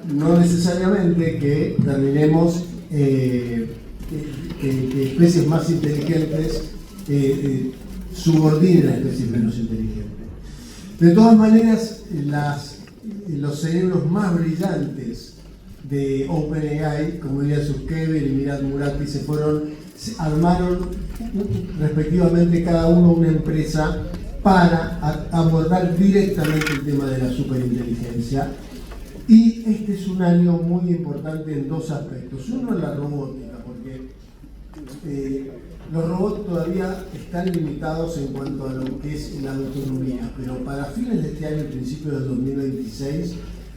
No necesariamente que terminemos que especies más inteligentes subordinen a especies menos inteligentes. De todas maneras, los cerebros más brillantes de OpenAI, como Ilya Sutskever y Mirad Murati, se armaron respectivamente cada uno una empresa para abordar directamente el tema de la superinteligencia. Y este es un año muy importante en dos aspectos. Uno es la robótica, porque los robots todavía están limitados en cuanto a lo que es la autonomía, pero para fines de este año, principio del 2026,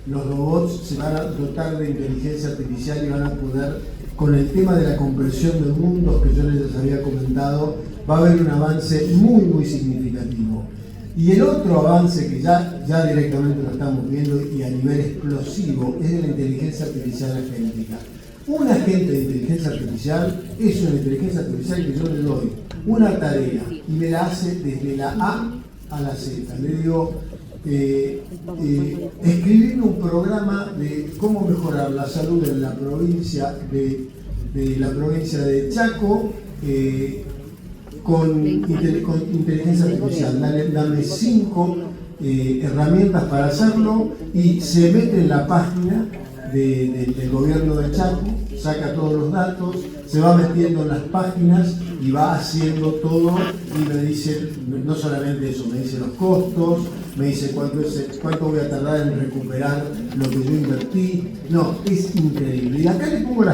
los robots se van a dotar de inteligencia artificial y van a poder, con el tema de la compresión de mundos que yo les había comentado, va a haber un avance muy, muy significativo. Y el otro avance que ya directamente lo estamos viendo y a nivel explosivo es de la inteligencia artificial agéntica. Un agente de inteligencia artificial es una inteligencia artificial que yo le doy una tarea y me la hace desde la A a la Z. Le digo, escribirme un programa de cómo mejorar la salud en la provincia de Chaco, con inteligencia artificial. Dame 5 herramientas para hacerlo y se mete en la página del gobierno de Chaco, saca todos los datos, se va metiendo en las páginas y va haciendo todo y me dice, no solamente eso, me dice los costos, me dice cuánto voy a tardar en recuperar lo que yo invertí. No, es increíble. Y acá les pongo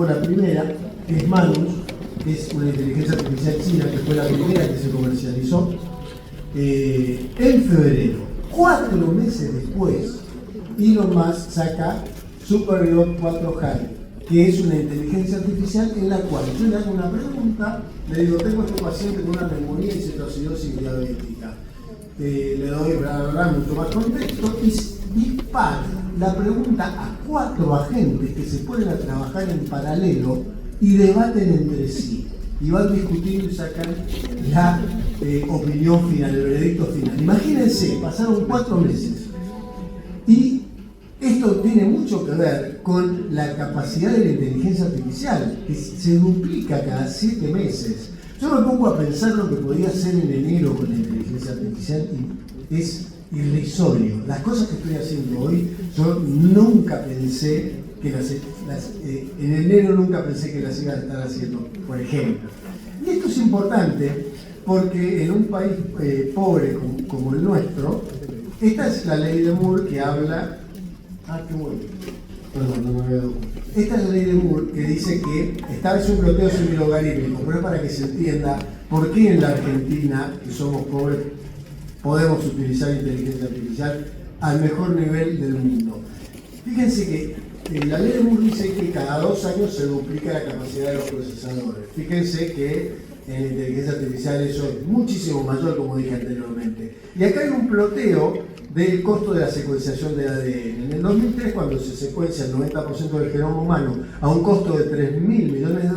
la primera, que es Manus, que es una inteligencia artificial china, que fue la primera que se comercializó en febrero. 4 meses después, Elon Musk saca SuperBot 4 High, que es una inteligencia artificial en la cual yo le hago una pregunta, le digo, tengo a este paciente con una neumonía y cetoacidosis diabética. Le doy mucho más contexto y dispara la pregunta a 4 agentes que se ponen a trabajar en paralelo y debaten entre sí. Y van discutiendo y sacan la opinión final, el veredicto final. Imagínense, pasaron 4 meses. Y esto tiene mucho que ver con la capacidad de la inteligencia artificial, que se duplica cada 7 meses. Yo me pongo a pensar lo que podía hacer en enero con la inteligencia artificial y es irrisorio. Las cosas que estoy haciendo hoy, yo nunca pensé que en enero nunca pensé que las iba a estar haciendo, por ejemplo. Y esto es importante porque en un país pobre como el nuestro, esta es la ley de Moore que habla... qué bueno. Perdón, no me había dado cuenta. Esta es la ley de Moore que dice que establece un ploteo semi-logarítmico, pero es para que se entienda por qué en la Argentina, que somos pobres, podemos utilizar inteligencia artificial al mejor nivel del mundo. Fíjense que la ley de Moore dice que cada 2 años se duplica la capacidad de los procesadores. Fíjense que en la inteligencia artificial eso es muchísimo mayor, como dije anteriormente. Y acá hay un ploteo del costo de la secuenciación del ADN. En el 2003, cuando se secuencia el 90% del genoma humano a un costo de $3.000 millones,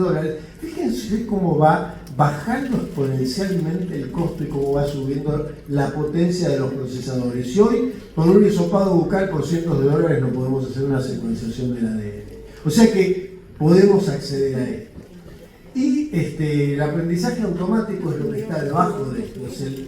fíjense cómo va bajando exponencialmente el costo y cómo va subiendo la potencia de los procesadores. Y hoy, con un hisopado bucal por cientos de dólares, no podemos hacer una secuenciación del ADN. O sea que podemos acceder a esto. Y el aprendizaje automático es lo que está debajo de esto. Es el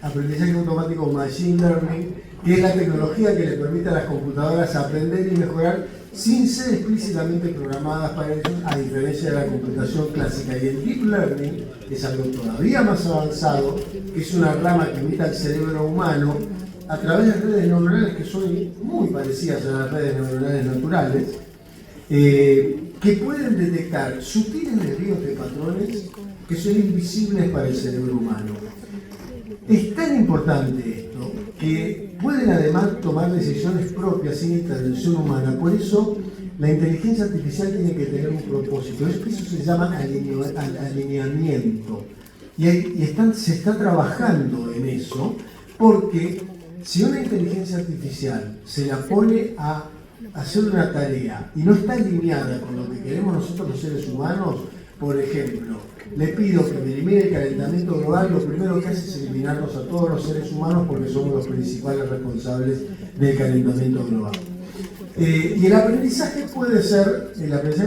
aprendizaje automático Machine Learning, que es la tecnología que le permite a las computadoras aprender y mejorar sin ser explícitamente programadas para ello, a diferencia de la computación clásica. Y el Deep Learning es algo todavía más avanzado, que es una rama que imita al cerebro humano a través de redes neuronales que son muy parecidas a las redes neuronales naturales, que pueden detectar sutiles desvíos de patrones que son invisibles para el cerebro humano. Es tan importante esto que pueden además tomar decisiones propias sin intervención humana. Por eso la inteligencia artificial tiene que tener un propósito. Eso se llama alineamiento. Y se está trabajando en eso, porque si una inteligencia artificial se la pone a hacer una tarea y no está alineada con lo que queremos nosotros los seres humanos, por ejemplo, le pido que me elimine el calentamiento global, lo primero que hace es eliminarnos a todos los seres humanos porque somos los principales responsables del calentamiento global. Y el aprendizaje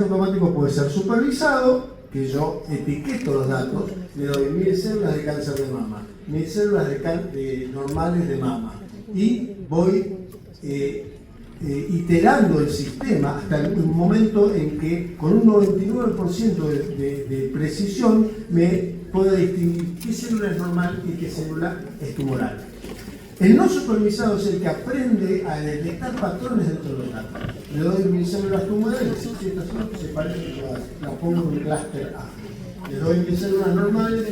automático puede ser supervisado, que yo etiqueto los datos, le doy 1000 células de cáncer de mama, 1000 células normales de mama, y voy iterando el sistema hasta el momento en que con un 99% de precisión me puedo distinguir qué célula es normal y qué célula es tumoral. El no supervisado es el que aprende a detectar patrones dentro de los datos. Le doy 1000 células tumorales, si estas se parecen todas, las pongo en un clúster A. Le doy 1000 células normales,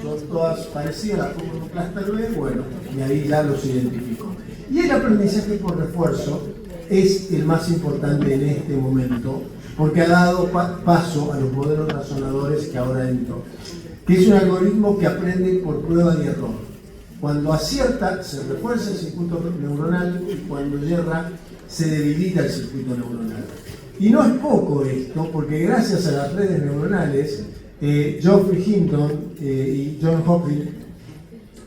son todas parecidas, las pongo en un clúster B, bueno, y ahí ya los identifico. Y el aprendizaje por refuerzo es el más importante en este momento, porque ha dado paso a los modelos razonadores que ahora entro, que es un algoritmo que aprende por prueba y error. Cuando acierta, se refuerza el circuito neuronal, y cuando yerra, se debilita el circuito neuronal. Y no es poco esto, porque gracias a las redes neuronales, Geoffrey Hinton y John Hopkins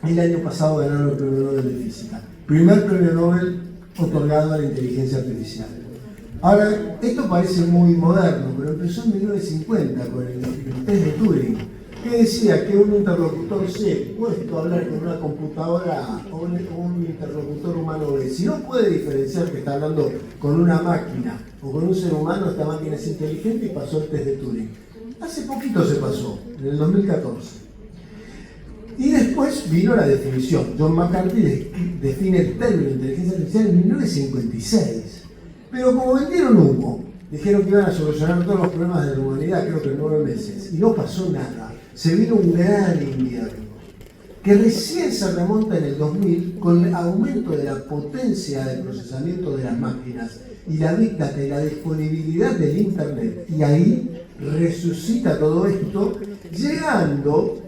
el año pasado ganaron el premio Nobel de Física. Primer premio Nobel otorgado a la inteligencia artificial. Ahora, esto parece muy moderno, pero empezó en 1950 con el test de Turing, que decía que un interlocutor C, puesto a hablar con una computadora A o un interlocutor humano B, si no puede diferenciar que está hablando con una máquina o con un ser humano, esta máquina es inteligente, y pasó el test de Turing. Hace poquito se pasó, en el 2014. Y después vino la definición. John McCarthy define el término de inteligencia artificial en 1966. Pero como vendieron humo, dijeron que iban a solucionar todos los problemas de la humanidad, creo que en 9 meses, y no pasó nada. Se vino un gran invierno, que recién se remonta en el 2000 con el aumento de la potencia de procesamiento de las máquinas y la Big Data y la disponibilidad del Internet. Y ahí resucita todo esto, llegando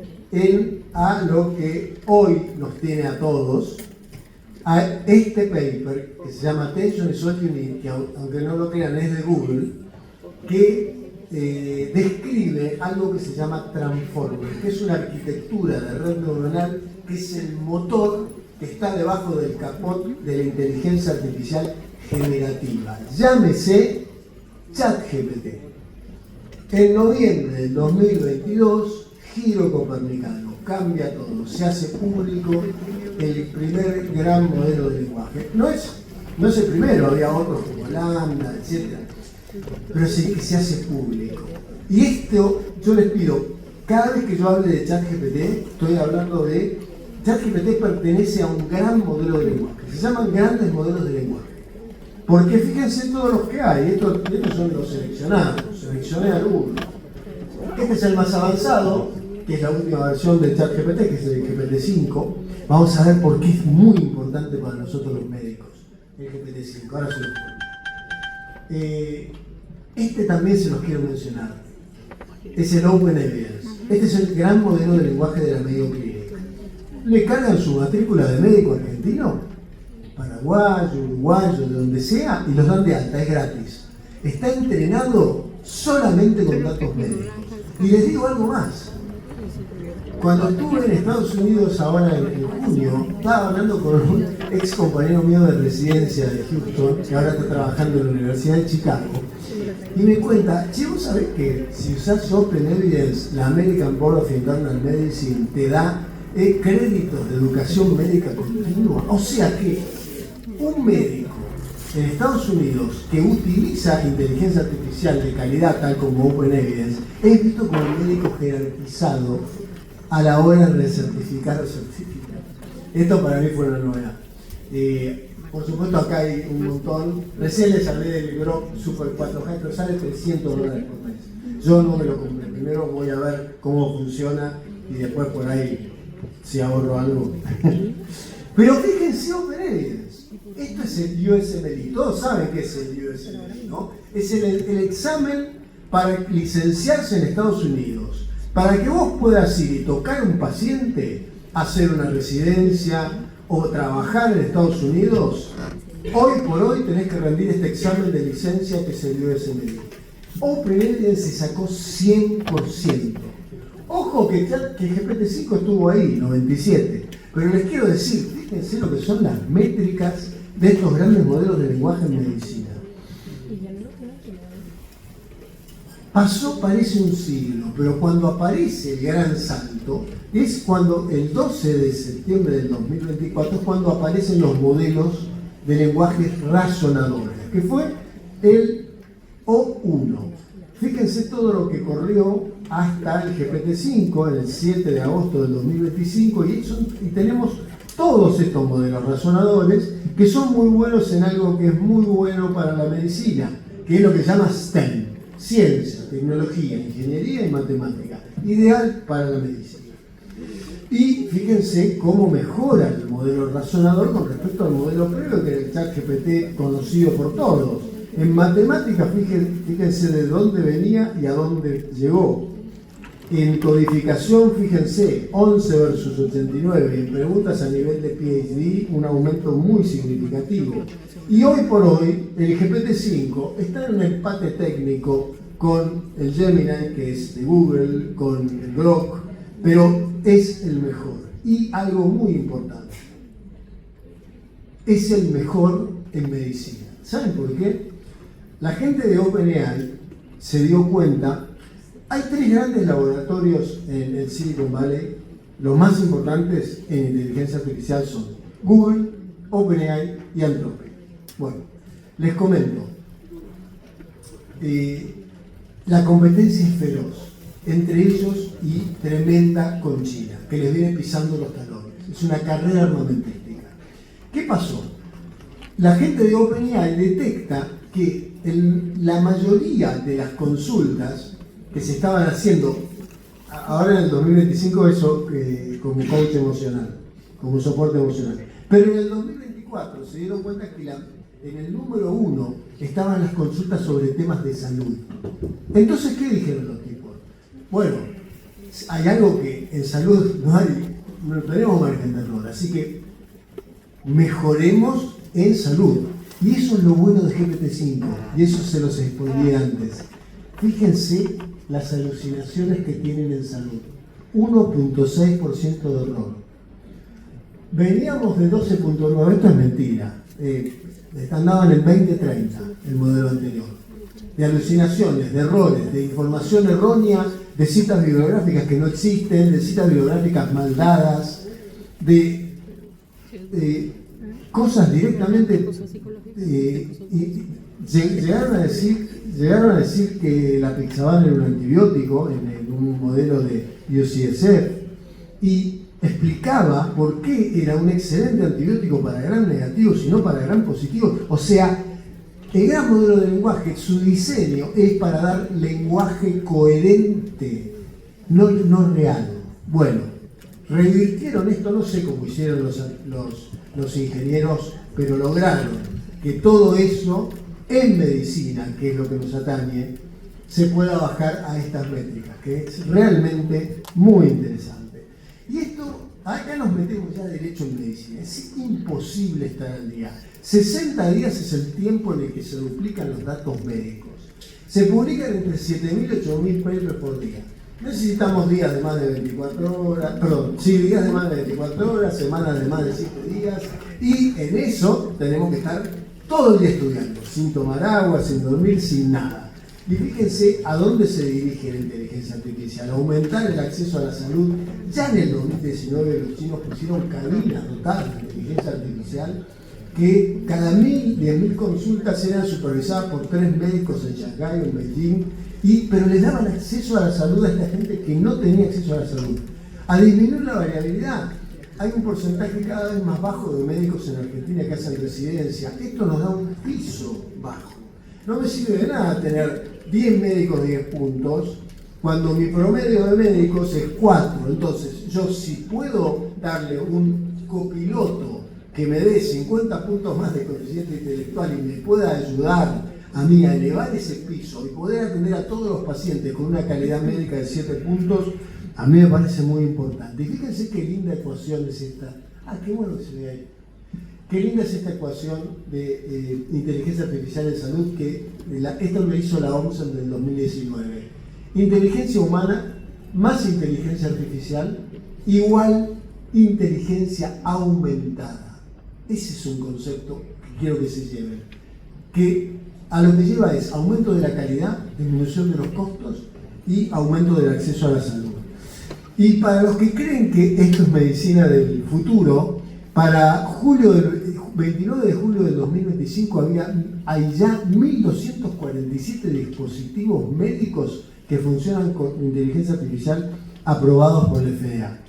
a lo que hoy nos tiene a todos, a este paper que se llama Attention is All You Need, que aunque no lo crean es de Google, que describe algo que se llama Transformer, que es una arquitectura de red neuronal, que es el motor que está debajo del capot de la inteligencia artificial generativa. Llámese ChatGPT. En noviembre del 2022, giro copernicano, cambia todo, se hace público el primer gran modelo de lenguaje. No es el primero, había otros como Lambda, etc. Pero sí que se hace público. Y esto, yo les pido, cada vez que yo hable de ChatGPT, estoy hablando de ChatGPT pertenece a un gran modelo de lenguaje. Se llaman grandes modelos de lenguaje. Porque fíjense todos los que hay, estos son los seleccionados, seleccioné algunos. Este es el más avanzado, que es la última versión del ChatGPT, que es el GPT-5. Vamos a ver por qué es muy importante para nosotros los médicos, el GPT-5. Ahora se los cuento. Este también se los quiero mencionar. Es el Open Evidence. Este es el gran modelo de lenguaje de la Mayo Clinic. Le cargan su matrícula de médico argentino, paraguayo, uruguayo, de donde sea, y los dan de alta, es gratis. Está entrenado solamente con datos médicos. Y les digo algo más. Cuando estuve en Estados Unidos ahora en junio, estaba hablando con un ex compañero mío de residencia de Houston, que ahora está trabajando en la Universidad de Chicago, y me cuenta, che, ¿vos sabés que si usás Open Evidence, la American Board of Internal Medicine te da créditos de educación médica continua? O sea que un médico en Estados Unidos que utiliza inteligencia artificial de calidad tal como Open Evidence es visto como un médico jerarquizado a la hora de certificar o certificar. Esto para mí fue una novedad. Por supuesto acá hay un montón. Recién les hablé del Grok Super 4G, pero sale $300 por mes. Yo no me lo compré. Primero voy a ver cómo funciona y después por ahí si ahorro algo. Pero fíjense Open Evidence. Esto es el USMLE. Todos saben qué es el USMLE, ¿no? Es el examen para licenciarse en Estados Unidos. Para que vos puedas ir y tocar a un paciente, hacer una residencia o trabajar en Estados Unidos, hoy por hoy tenés que rendir este examen de licencia que es el USMLE. Open Evidence se sacó 100%. Ojo que GPT-5 estuvo ahí, 97. Pero les quiero decir, fíjense lo que son las métricas de estos grandes modelos de lenguaje en medicina. Pasó, parece un siglo, pero cuando aparece el gran salto, es cuando el 12 de septiembre del 2024, es cuando aparecen los modelos de lenguajes razonadores, que fue el O1. Fíjense todo lo que corrió hasta el GPT-5 en el 7 de agosto del 2025 y tenemos todos estos modelos razonadores que son muy buenos en algo que es muy bueno para la medicina, que es lo que se llama STEM, ciencia, tecnología, ingeniería y matemática, ideal para la medicina. Y fíjense cómo mejora el modelo razonador con respecto al modelo previo, que era el ChatGPT conocido por todos. En matemáticas, fíjense de dónde venía y a dónde llegó. En codificación, fíjense, 11 versus 89. En preguntas a nivel de PhD, un aumento muy significativo. Y hoy por hoy, el GPT-5 está en un empate técnico con el Gemini, que es de Google, con el Grok, pero es el mejor. Y algo muy importante, es el mejor en medicina. ¿Saben por qué? La gente de OpenAI se dio cuenta. Hay tres grandes laboratorios en el Silicon Valley. Los más importantes en inteligencia artificial son Google, OpenAI y Anthropic. Bueno, les comento. La competencia es feroz entre ellos y tremenda con China, que les viene pisando los talones. Es una carrera armamentística. ¿Qué pasó? La gente de OpenAI detecta que la mayoría de las consultas que se estaban haciendo ahora en el 2025 eso como coach emocional, como soporte emocional, pero en el 2024 se dieron cuenta que en el número 1 estaban las consultas sobre temas de salud. Entonces, ¿qué dijeron los tipos? Bueno, hay algo que en salud no tenemos margen de error, así que mejoremos en salud. Y eso es lo bueno de GPT-5, y eso se los expliqué antes. Fíjense las alucinaciones que tienen en salud. 1.6% de error. Veníamos de 12.9, esto es mentira. Andaba en el 20-30, el modelo anterior. De alucinaciones, de errores, de información errónea, de citas bibliográficas que no existen, de citas bibliográficas mal dadas, de cosas directamente. Llegaron a decir que la Pixaban era un antibiótico en un modelo de UCSF y explicaba por qué era un excelente antibiótico para gran negativo y no para gran positivo. O sea, el gran modelo de lenguaje, su diseño es para dar lenguaje coherente, no real. Bueno, revirtieron esto, no sé cómo hicieron los ingenieros, pero lograron que todo eso en medicina, que es lo que nos atañe, se pueda bajar a estas métricas, que es realmente muy interesante. Y esto, acá nos metemos ya derecho en medicina, es imposible estar al día. 60 días es el tiempo en el que se duplican los datos médicos. Se publican entre 7.000 y 8.000 papers por día. Necesitamos días de más de 24 horas, días de más de 24 horas, semanas de más de 7 días, y en eso tenemos que estar todo el día estudiando, sin tomar agua, sin dormir, sin nada. Y fíjense a dónde se dirige la inteligencia artificial, aumentar el acceso a la salud. Ya en el 2019 los chinos pusieron cabinas dotadas de inteligencia artificial que cada 10.000 consultas eran supervisadas por 3 médicos en Shanghái o en Beijing, pero les daban acceso a la salud a esta gente que no tenía acceso a la salud. A disminuir la variabilidad. Hay un porcentaje cada vez más bajo de médicos en Argentina que hacen residencia. Esto nos da un piso bajo. No me sirve de nada tener 10 médicos 10 puntos cuando mi promedio de médicos es 4. Entonces, yo si puedo darle un copiloto que me dé 50 puntos más de coeficiente intelectual y me pueda ayudar a mí a elevar ese piso y poder atender a todos los pacientes con una calidad médica de 7 puntos, a mí me parece muy importante. Y fíjense qué linda ecuación es esta. Qué bueno que se ve ahí. Qué linda es esta ecuación de inteligencia artificial en salud, que esto lo hizo la OMS en el 2019. Inteligencia humana más inteligencia artificial igual inteligencia aumentada. Ese es un concepto que quiero que se lleven. Que a lo que lleva es aumento de la calidad, disminución de los costos y aumento del acceso a la salud. Y para los que creen que esto es medicina del futuro, para 29 de julio del 2025 hay ya 1.247 dispositivos médicos que funcionan con inteligencia artificial aprobados por el FDA.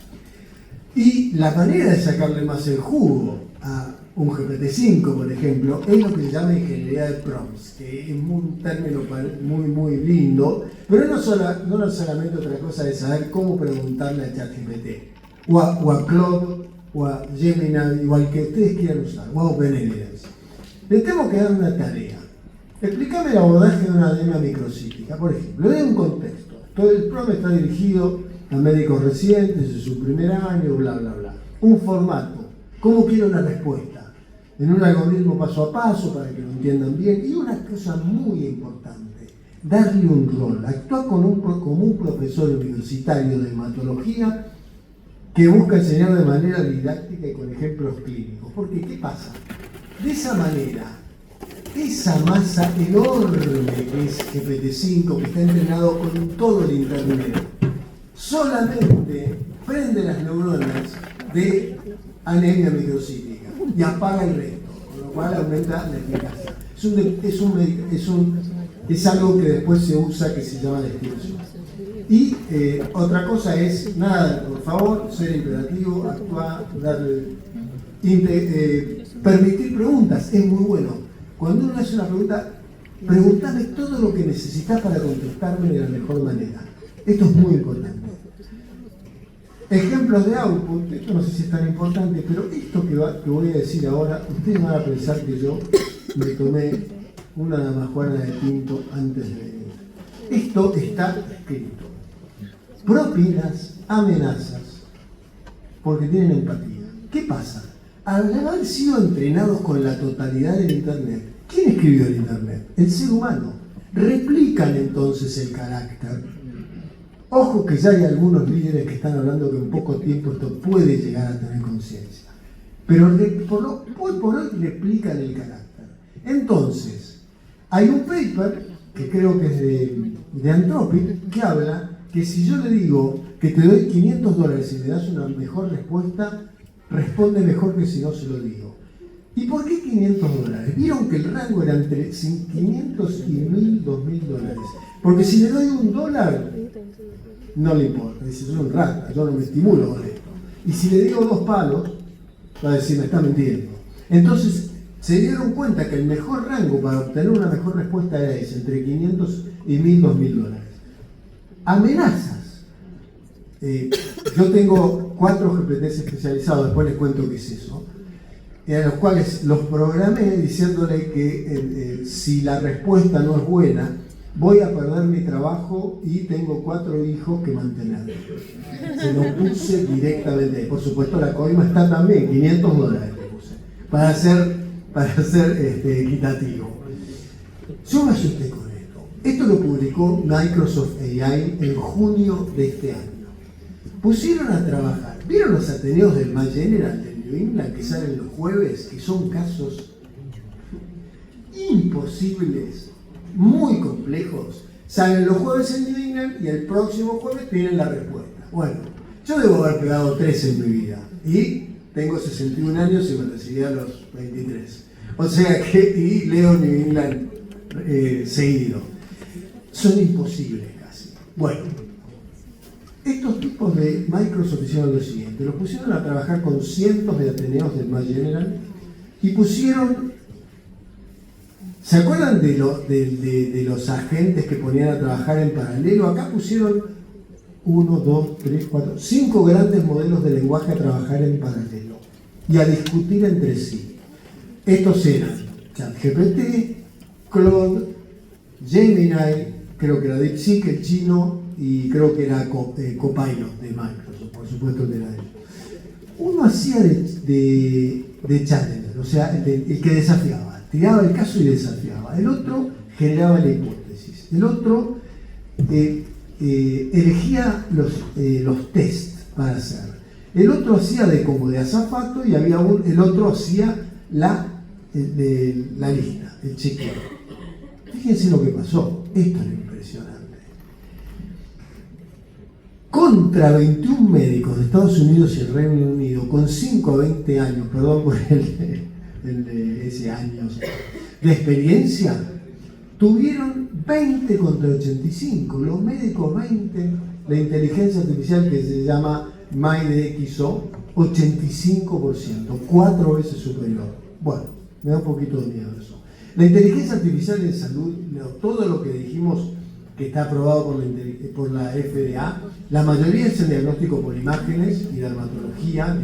Y la manera de sacarle más el jugo a un GPT-5, por ejemplo, es lo que se llama ingeniería de prompts, que es un término muy lindo, pero no solamente otra cosa es saber cómo preguntarle a ChatGPT, o a Claude, o a Gemini, igual que ustedes quieran usar, o a OpenAI. Le tengo que dar una tarea. Explícame el abordaje de una anemia microcíclica, por ejemplo. Le doy un contexto. Todo el prompt está dirigido a médicos recientes, en su primer año, bla, bla, bla. Un formato. ¿Cómo quiero una respuesta? En un algoritmo paso a paso para que lo entiendan bien. Y una cosa muy importante, darle un rol. Actúa como un profesor universitario de hematología que busca enseñar de manera didáctica y con ejemplos clínicos. Porque, ¿qué pasa? De esa manera, esa masa enorme que es GPT-5, que está entrenado con todo el internet, solamente prende las neuronas de anemia microcíclica y apaga el resto, con lo cual aumenta la eficacia. Es algo que después se usa que se llama distribución. Y otra cosa es, nada, por favor, ser imperativo, actuar, permitir preguntas, es muy bueno. Cuando uno hace una pregunta, preguntame todo lo que necesitas para contestarme de la mejor manera. Esto es muy importante. Ejemplos de output, esto no sé si es tan importante, pero esto que voy a decir ahora, ustedes van a pensar que yo me tomé una damajuana de tinto antes de venir. Esto está escrito. Propinas, amenazas, porque tienen empatía. ¿Qué pasa? Al haber sido entrenados con la totalidad del Internet, ¿quién escribió el Internet? El ser humano. Replican entonces el carácter. Ojo que ya hay algunos líderes que están hablando que en poco tiempo esto puede llegar a tener conciencia. Pero hoy por hoy replican el carácter. Entonces, hay un paper que creo que es de Anthropic que habla que si yo le digo que te doy $500 y me das una mejor respuesta, responde mejor que si no se lo digo. ¿Y por qué $500? Vieron que el rango era entre 500 y 1.000, $2.000. Porque si le doy $1, no le importa. Dice, soy un rata, yo no me estimulo con esto. Y si le digo 2 palos, va a decir, me está mintiendo. Entonces, se dieron cuenta que el mejor rango para obtener una mejor respuesta era ese, entre 500 y 1.000, $2.000. Amenazas. Yo tengo 4 GPTs especializados, después les cuento qué es eso, a los cuales los programé diciéndole que si la respuesta no es buena, voy a perder mi trabajo y tengo 4 hijos que mantener. Se lo puse directamente. Por supuesto la coima está también, $500 le puse, para ser equitativo. Yo me asusté con esto. Esto lo publicó Microsoft AI en junio de este año. Pusieron a trabajar. ¿Vieron los ateneos del Mass General de New England que salen los jueves? Que son casos imposibles, muy complejos. Salen los jueves en New England y el próximo jueves tienen la respuesta. Bueno, yo debo haber pegado 3 en mi vida. Y tengo 61 años y me recibí a los 23. O sea que, y leo New England seguido. Son imposibles casi. Bueno, estos tipos de Microsoft hicieron lo siguiente. Los pusieron a trabajar con cientos de ateneos del Mass General y pusieron... ¿Se acuerdan de los agentes que ponían a trabajar en paralelo? Acá pusieron 1, 2, 3, 4, 5 grandes modelos de lenguaje a trabajar en paralelo y a discutir entre sí. Estos eran ChatGPT, Claude, Gemini, creo que era DeepSeek, el chino, y creo que era Copilot de Microsoft, por supuesto que era él. Uno hacía de challenger, o sea, el que desafiaba, tiraba el caso y desafiaba. El otro generaba la hipótesis. El otro elegía los tests para hacer. El otro hacía como de azafato y el otro hacía la lista, el chequeo. Fíjense lo que pasó, esto es impresionante. Contra 21 médicos de Estados Unidos y el Reino Unido con 5 a 20 años, perdón por ese años de experiencia, tuvieron 20 contra 85, los médicos 20, la inteligencia artificial que se llama MyDXO, 85%, 4 veces superior. Bueno, me da un poquito de miedo eso. La inteligencia artificial en salud, todo lo que dijimos que está aprobado por la FDA, la mayoría es el diagnóstico por imágenes y dermatología,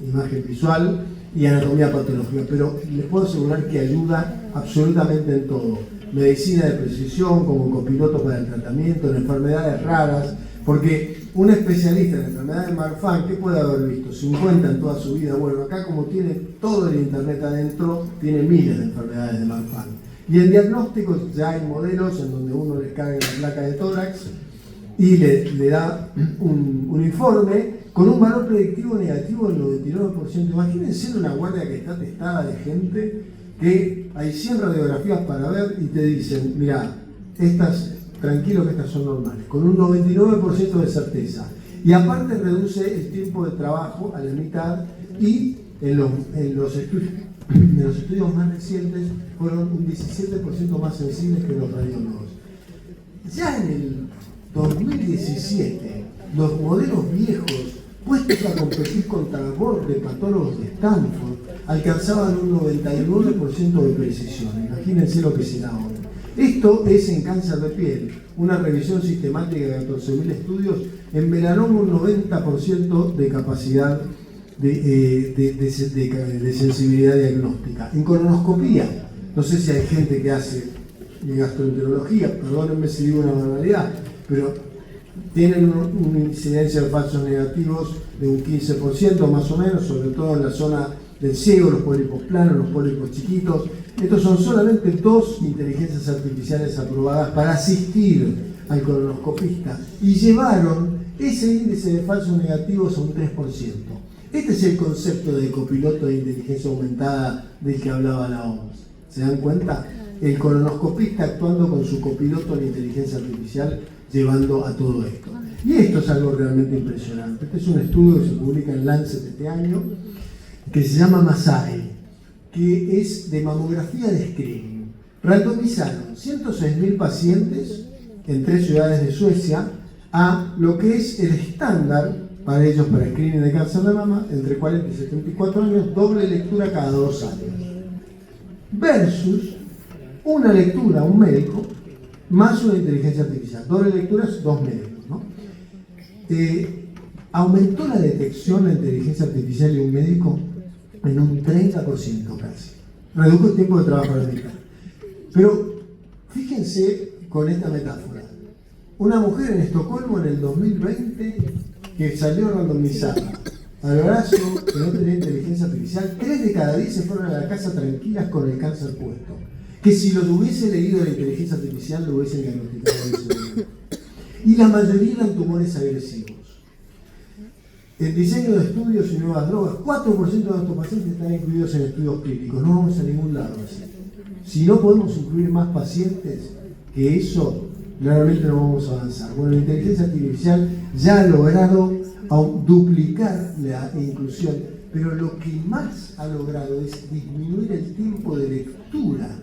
imagen visual y anatomía patológica, pero les puedo asegurar que ayuda absolutamente en todo. Medicina de precisión, como copiloto para el tratamiento, en enfermedades raras, porque un especialista en enfermedades de Marfan, ¿qué puede haber visto? 50 en toda su vida. Bueno, acá como tiene todo el internet adentro, tiene miles de enfermedades de Marfan. Y en diagnóstico ya hay modelos en donde uno les carga la placa de tórax y le da un informe con un valor predictivo negativo del 99%. Imagínense una guardia que está testada de gente que hay 100 radiografías para ver y te dicen, mira, tranquilo que estas son normales, con un 99% de certeza. Y aparte reduce el tiempo de trabajo a la mitad y en los estudios más recientes fueron un 17% más sensibles que los radiólogos. Ya en el 2017, los modelos viejos puestos a competir contra el board de patólogos de Stanford alcanzaban un 99% de precisión. Imagínense lo que será ahora. Esto es en cáncer de piel, una revisión sistemática de 14.000 estudios, en melanoma un 90% de capacidad de sensibilidad diagnóstica. En colonoscopía, no sé si hay gente que hace gastroenterología, perdónenme si digo una barbaridad, pero tienen una incidencia de falsos negativos de un 15% más o menos, sobre todo en la zona del ciego, los pólipos planos, los pólipos chiquitos. Estos son solamente 2 inteligencias artificiales aprobadas para asistir al colonoscopista y llevaron ese índice de falsos negativos a un 3%. Este es el concepto de copiloto de inteligencia aumentada del que hablaba la OMS. ¿Se dan cuenta? El colonoscopista actuando con su copiloto de inteligencia artificial llevando a todo esto. Y esto es algo realmente impresionante. Este es un estudio que se publica en Lancet este año, que se llama MASAI, que es de mamografía de screening. Randomizaron 106.000 pacientes en 3 ciudades de Suecia a lo que es el estándar para ellos para screening de cáncer de mama, entre 40 y 74 años, doble lectura cada 2 años. Versus una lectura, un médico, más una inteligencia artificial. Doble lectura es 2 médicos, ¿no? Aumentó la detección de la inteligencia artificial de un médico en un 30% casi. Redujo el tiempo de trabajo a la mitad. Pero fíjense con esta metáfora. Una mujer en Estocolmo en el 2020 que salió randomizada al brazo que no tenía inteligencia artificial, 3 de cada 10 se fueron a la casa tranquilas con el cáncer puesto. Que si lo hubiese leído la inteligencia artificial lo hubiesen diagnosticado en ese momento. Y la mayoría eran tumores agresivos. El diseño de estudios y nuevas drogas, 4% de nuestros pacientes están incluidos en estudios clínicos, no vamos a ningún lado así. Si no podemos incluir más pacientes que eso, realmente no vamos a avanzar. Bueno, la inteligencia artificial ya ha logrado duplicar la inclusión, pero lo que más ha logrado es disminuir el tiempo de lectura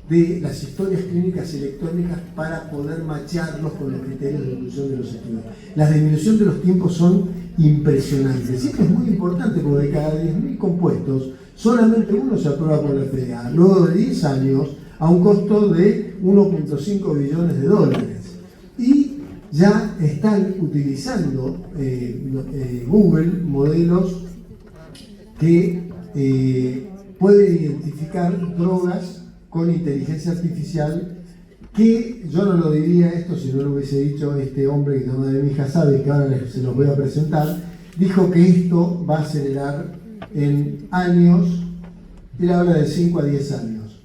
de las historias clínicas electrónicas para poder macharlos con los criterios de inclusión de los estudios. La disminución de los tiempos son impresionantes. Y esto es muy importante porque de cada 10.000 compuestos, solamente uno se aprueba por la FDA, luego de 10 años, a un costo de 1.5 billones de dólares. Y ya están utilizando Google modelos que pueden identificar drogas con inteligencia artificial, que yo no lo diría esto si no lo hubiese dicho este hombre que se llama Demi Hassabis, que ahora se los voy a presentar. Dijo que esto va a acelerar en años, él habla de 5 a 10 años.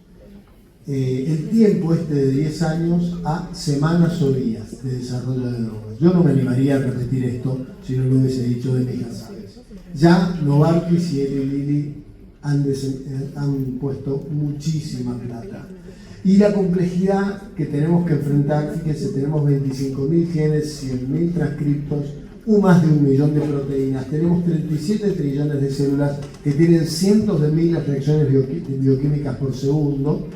El tiempo de 10 años a semanas o días de desarrollo de drogas. Yo no me animaría a repetir esto si no lo hubiese dicho Demi Hassabis. Ya Novartis y Eli Lilly han puesto muchísima plata. Y la complejidad que tenemos que enfrentar, fíjense, tenemos 25.000 genes, 100.000 transcriptos, más de 1 millón de proteínas, tenemos 37 trillones de células que tienen cientos de miles de reacciones bioquímicas por segundo.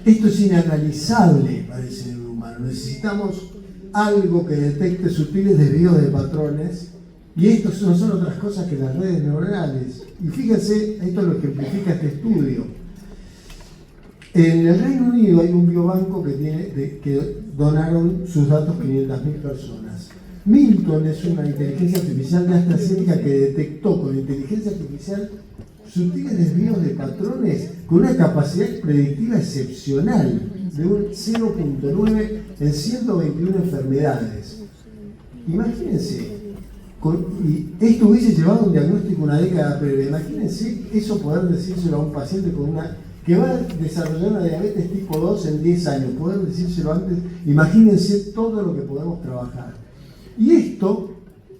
Esto es inanalizable para el cerebro humano. Necesitamos algo que detecte sutiles desvíos de patrones, y estos no son otras cosas que las redes neuronales. Y fíjense, esto es lo que ejemplifica este estudio. En el Reino Unido hay un biobanco que donaron sus datos 500.000 personas. Milton es una inteligencia artificial de AstraZeneca que detectó con inteligencia artificial sutiles desvíos de patrones con una capacidad predictiva excepcional de un 0.9 en 121 enfermedades. Imagínense, y esto hubiese llevado a un diagnóstico una década previa. Imagínense eso, poder decírselo a un paciente que va a desarrollar una diabetes tipo 2 en 10 años, poder decírselo antes. Imagínense todo lo que podemos trabajar. Y esto,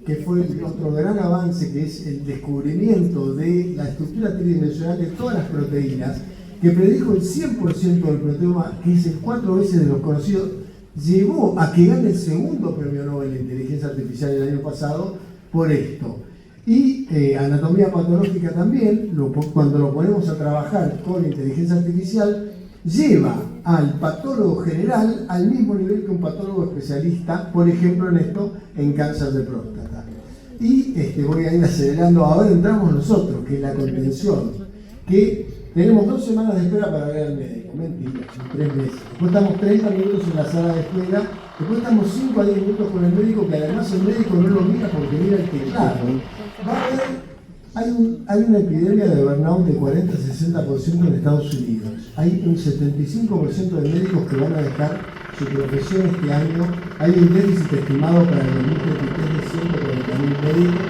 que fue otro gran avance, que es el descubrimiento de la estructura tridimensional de todas las proteínas, que predijo el 100% del proteoma, que es el 4 veces de los conocidos, llevó a que gane el segundo premio Nobel de Inteligencia Artificial el año pasado por esto. Y anatomía patológica también, cuando lo ponemos a trabajar con inteligencia artificial, lleva al patólogo general al mismo nivel que un patólogo especialista, por ejemplo en cáncer de próstata. Y voy a ir acelerando. Ahora entramos nosotros, que es la contención, que tenemos 2 semanas de espera para ver al médico. Mentira, son 3 meses. Después estamos 30 minutos en la sala de espera. Después estamos 5 a 10 minutos con el médico, que además el médico no lo mira porque mira el teclado. Va a haber, hay una epidemia de burnout de 40-60% en Estados Unidos. Hay un 75% de médicos que van a dejar su profesión este año. Hay un déficit estimado para el 2033 de 140.000 médicos.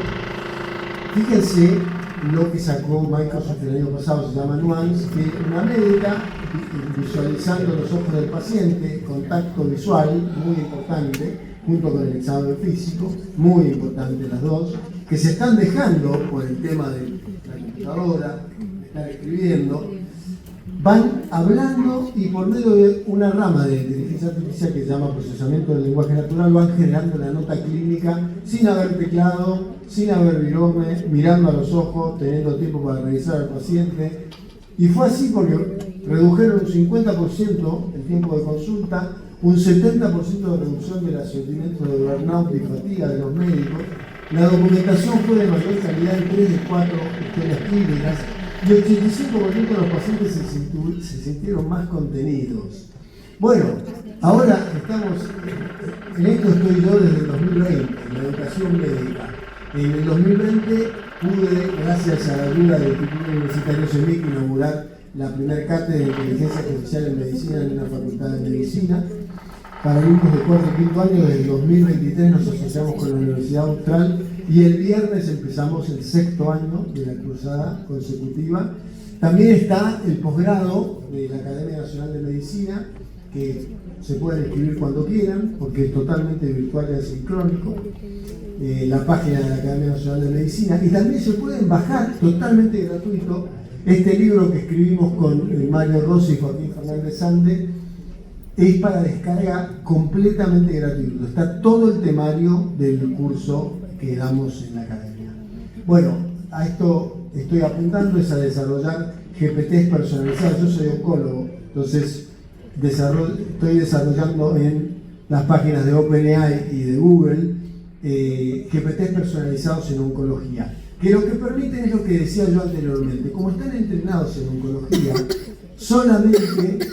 Fíjense lo que sacó Microsoft el año pasado, se llama Nuance, que una médica visualizando los ojos del paciente, contacto visual, muy importante, junto con el examen físico, muy importante las dos, que se están dejando por el tema de la computadora, de estar escribiendo, van hablando y por medio de una rama de inteligencia artificial que se llama procesamiento del lenguaje natural, van generando la nota clínica sin haber teclado, sin haber virome, mirando a los ojos, teniendo tiempo para revisar al paciente. Y fue así porque redujeron un 50% el tiempo de consulta, un 70% de reducción del sentimiento de burnout y fatiga de los médicos. La documentación fue de mayor calidad en 3 de 4 historias clínicas y el 85% de los pacientes se sintieron más contenidos. Bueno, ahora estamos, en esto estoy yo desde el 2020, en la educación médica. En el 2020 pude, gracias a la ayuda del Instituto Universitario CEMIC, inaugurar la primera cátedra de inteligencia artificial en medicina en una facultad de medicina. Para alumnos de 4 y 5 años, desde el 2023 nos asociamos con la Universidad Austral y el viernes empezamos el 6º año de la cruzada consecutiva. También está el posgrado de la Academia Nacional de Medicina, que se pueden inscribir cuando quieran, porque es totalmente virtual y asincrónico. La página de la Academia Nacional de Medicina, y también se pueden bajar totalmente gratuito este libro que escribimos con Mario Rossi y Joaquín Fernández Sande. Es para descarga completamente gratuito. Está todo el temario del curso que damos en la academia. Bueno, a esto estoy apuntando, es a desarrollar GPTs personalizados. Yo soy oncólogo, entonces estoy desarrollando en las páginas de OpenAI y de Google GPTs personalizados en oncología, que lo que permiten es lo que decía yo anteriormente. Como están entrenados en oncología, solamente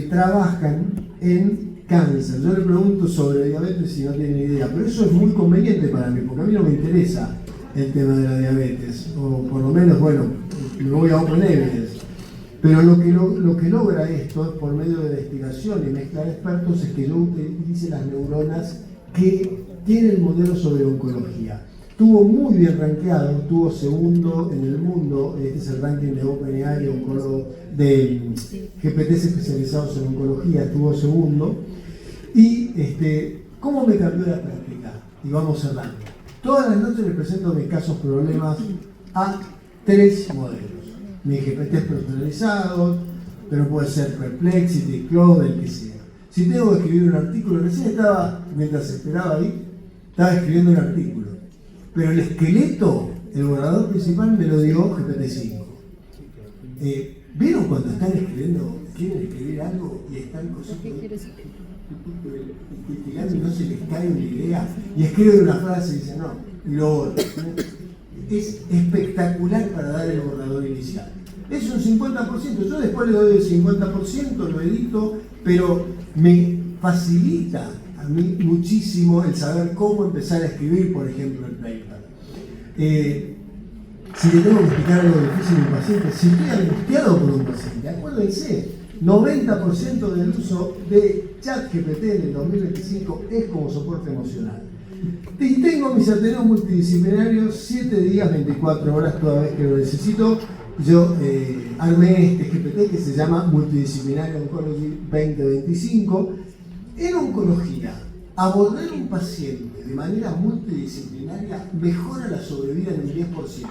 trabajan en cáncer. Yo le pregunto sobre diabetes y no tienen idea, pero eso es muy conveniente para mí, porque a mí no me interesa el tema de la diabetes, o por lo menos, bueno, me voy a OpenAI. Pero lo que logra esto, por medio de investigación y mezcla de expertos, es que yo utilice las neuronas que tiene el modelo sobre oncología. Estuvo muy bien rankeado, estuvo segundo en el mundo. Este es el ranking de OpenAI de GPTs especializados en oncología, estuvo segundo. Y ¿cómo me cambió la práctica? Y vamos cerrando. Todas las noches les presento mis casos problemas a 3 modelos. Mis GPTs personalizados, pero puede ser Perplexity, Claude, el que sea. Si tengo que escribir un artículo, recién estaba, mientras esperaba ahí, estaba escribiendo un artículo, pero el esqueleto, el borrador principal me lo dio GPT-5. ¿Vieron cuando están escribiendo, quieren escribir algo y están cositas y no se les cae una idea y escriben una frase y dicen no, y lo borran? Es espectacular para dar el borrador inicial. Es un 50%, yo después le doy el 50%, lo edito, pero me facilita a mí muchísimo el saber cómo empezar a escribir, por ejemplo, el paper. Si le tengo que explicar algo difícil a un paciente, si estoy angustiado por un paciente, acuérdense, 90% del uso de ChatGPT en el 2025 es como soporte emocional. Y tengo mis ateneos multidisciplinarios 7 días, 24 horas toda vez que lo necesito. Yo armé este GPT que se llama Multidisciplinario Oncology 2025. En oncología, abordar un paciente de manera multidisciplinaria mejora la sobrevida en un 10%.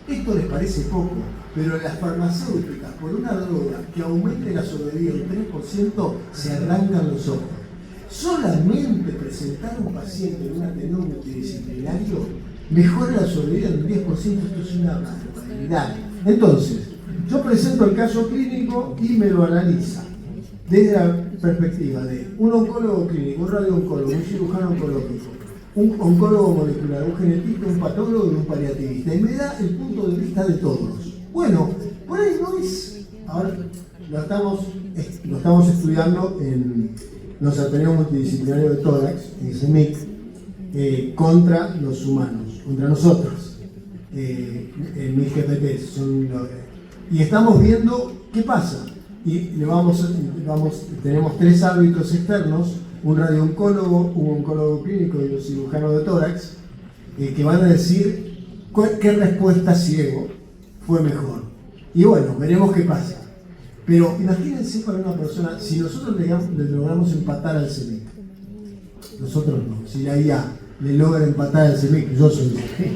Esto les parece poco, pero las farmacéuticas, por una droga que aumente la sobrevida un 3%, se arrancan los ojos. Solamente presentar un paciente en un ateneo multidisciplinario mejora la sobrevida en un 10%, esto es una barbaridad. Entonces, yo presento el caso clínico y me lo analiza desde la perspectiva de un oncólogo clínico, un radiooncólogo, un cirujano oncológico, un oncólogo molecular, un genetista, un patólogo y un paliativista, y me da el punto de vista de todos. Bueno, por ahí no es, ahora lo estamos estudiando en los ateneos multidisciplinarios de tórax, en CEMIC, contra los humanos, contra nosotros, en mis GPTs, y estamos viendo qué pasa. Y tenemos 3 árbitros externos, un radiooncólogo, un oncólogo clínico y un cirujano de tórax, que van a decir qué respuesta ciego fue mejor. Y bueno, veremos qué pasa. Pero imagínense para una persona, si nosotros le logramos empatar al CEMIC, nosotros no, si la IA le logra empatar al CEMIC, yo soy el CEMIC,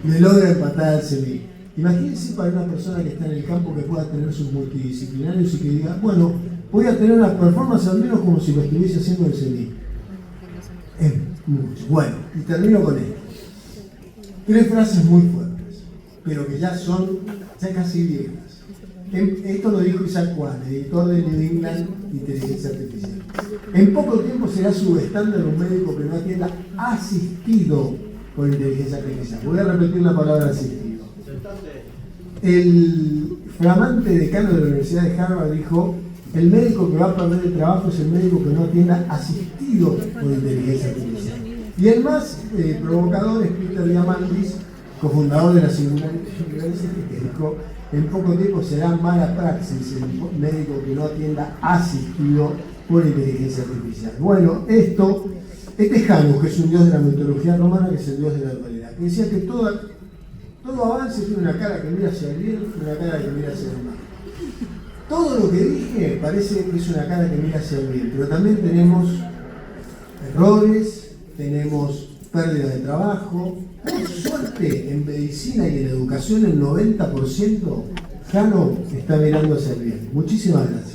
le logra empatar al CEMIC. Imagínense para una persona que está en el campo que pueda tener sus multidisciplinarios y que diga, bueno, voy a tener una performance al menos como si lo estuviese haciendo el CEMIC. Es mucho. Bueno, y termino con esto. 3 frases muy fuertes, pero que ya son casi viejas. Esto lo dijo Isaac Juan, editor de New England Inteligencia Artificial. En poco tiempo será subestándar un médico que no atienda asistido por inteligencia artificial. Voy a repetir la palabra asistido. El flamante decano de la Universidad de Harvard dijo: el médico que va a perder el trabajo es el médico que no atienda asistido por inteligencia artificial. Y el más provocador es Peter Diamandis, cofundador de la Singularity University, que dijo: en poco tiempo será mala praxis el médico que no atienda asistido por inteligencia artificial. Bueno, este Janus, que es un dios de la mitología romana, que es el dios de la dualidad, que decía que todo avance tiene una cara que mira hacia el bien y una cara que mira hacia el mal. Todo lo que dije parece que es una cara que mira hacia el bien, pero también tenemos errores, tenemos pérdida de trabajo. Por suerte, en medicina y en educación, el 90% Jano está mirando hacia el bien. Muchísimas gracias.